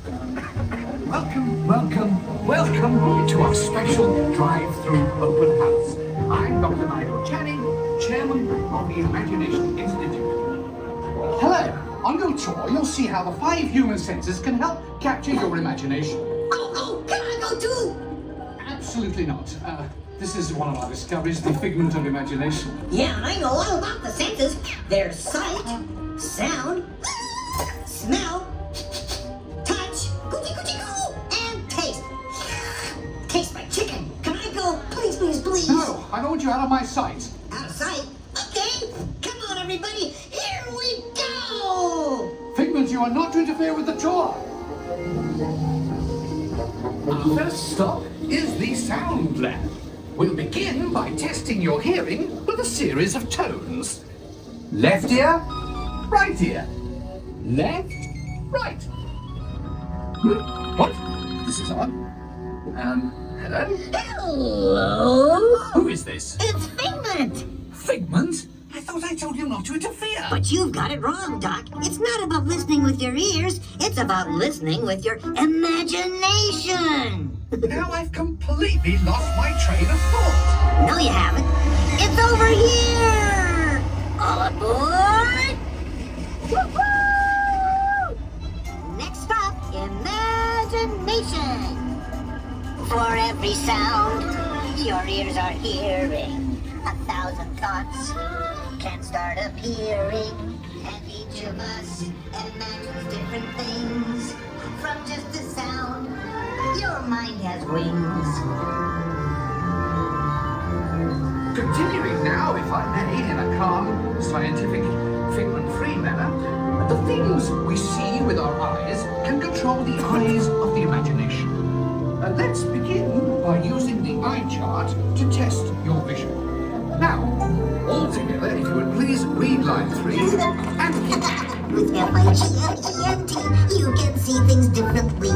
Welcome to our special drive-through open house. I'm Dr. Nigel Channing, Chairman of the Imagination Institute. Hello. On your tour, you'll see how the 5 human senses can help capture your imagination. Oh, can I go too? Absolutely not. This is one of our discoveries, the figment of imagination. Yeah, I know all about the senses. There's sight, sound, smell, touch, and taste. Taste my chicken. Can I go? Please, please, please. No, I don't want you out of my sight. Out of sight? Okay. Come on, everybody. Here we go. Figment, you are not to interfere with the tour. Our first stop is the sound lab. We'll begin by testing your hearing with a series of tones. Left ear, right ear. Left, right. What? This is odd. Hello? Hello. Who is this? It's Figment. Figment? I thought I told you not to interfere. But you've got it wrong, Doc. It's not about listening with your ears. It's about listening with your imagination. Now I've completely lost my train of thought. No, you haven't. It's over here. All aboard. Woo-hoo! Next stop, imagination. For every sound your ears are hearing, 1,000 thoughts can start appearing, and each of us imagines different things. From just a sound, your mind has wings. Continuing now, if I may, in a calm, scientific, figment-free manner, the things we see with our eyes can control the eyes of the imagination. Let's begin by using the eye chart to test your vision. Now, all together, if you would please read line 3 and With F-I-G-M-E-N-T, you can see things differently.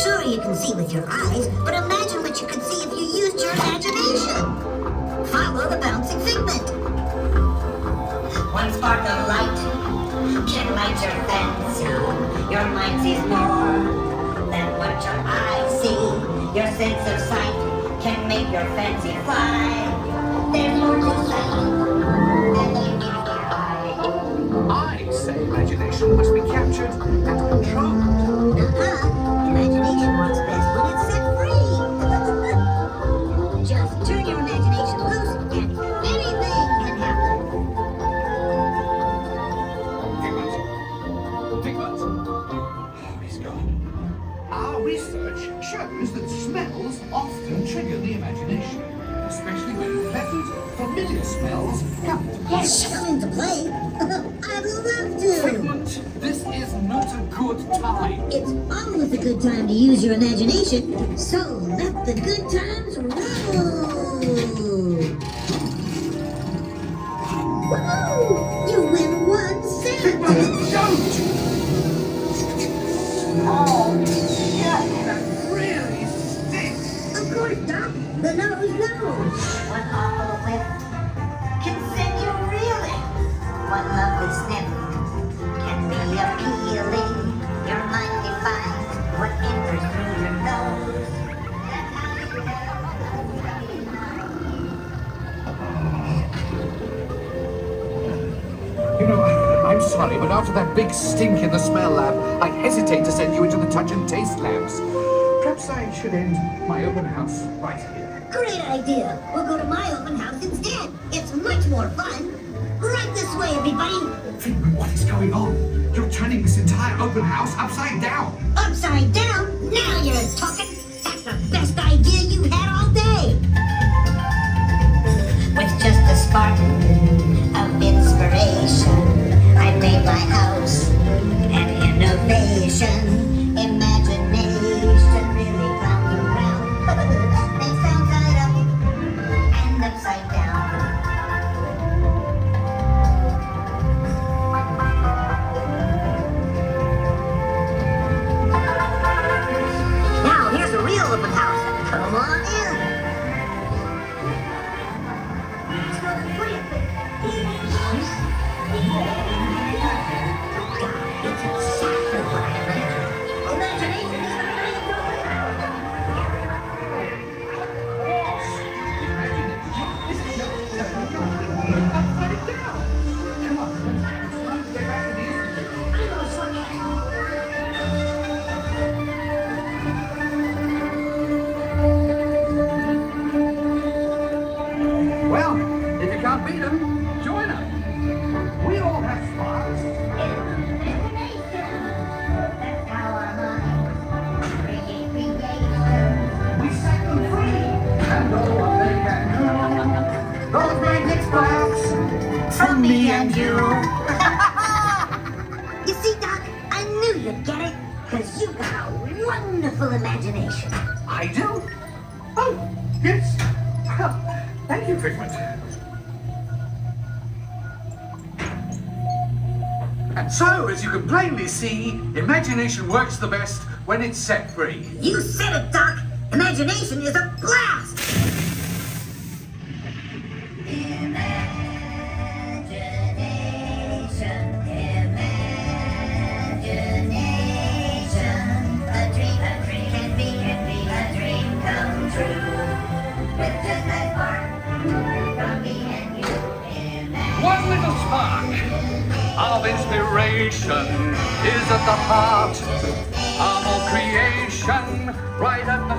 Sure, you can see with your eyes, but imagine what you could see if you used your imagination. Follow the bouncing figment. One spark of light can light your fancy. Your mind sees more than what your eyes see. Your sense of sight can make your fancy fly. There's more to sight than you meet your eye. I say imagination must be captured and controlled. Imagination works best when it's set free. Just turn your imagination loose and anything can happen. Figment. Oh, he's gone. Our research shows that smells often trigger the imagination, especially when pleasant, familiar smells come to play. Yes, come into play. I'd love to. Figment, this is not a good time. It's always a good time to use your imagination, so let the good times roll. Woo! You win 1 cent. Figment, don't! Oh, yeah, that really stinks. Of course, Doc. The nose knows. One awful whiff can send you reeling. One lovely sniff can be appealing. Your mind defines what enters through your nose. That's how you know. You know, I'm sorry, but after that big stink in the smell lab, I hesitate to send you into the touch and taste labs. Perhaps I should end my open house right here. Great idea. We'll go to my open house instead. It's much more fun. Right this way, everybody. Figment, what is going on? You're turning this entire open house upside down. Upside down? Now you're talking. That's the best idea you've had all day. With just a spark of inspiration, I made my house an innovation. Imagination really found you round. Things sound side up and upside down. Now here's a real open house. Come on in. It's exactly what I imagined. because you've got a wonderful imagination. I do? Oh, yes. Well, thank you, Figment. And so, as you can plainly see, imagination works the best when it's set free. You said it, Doc. Imagination is a blast. One little spark of inspiration is at the heart of all creation, right at the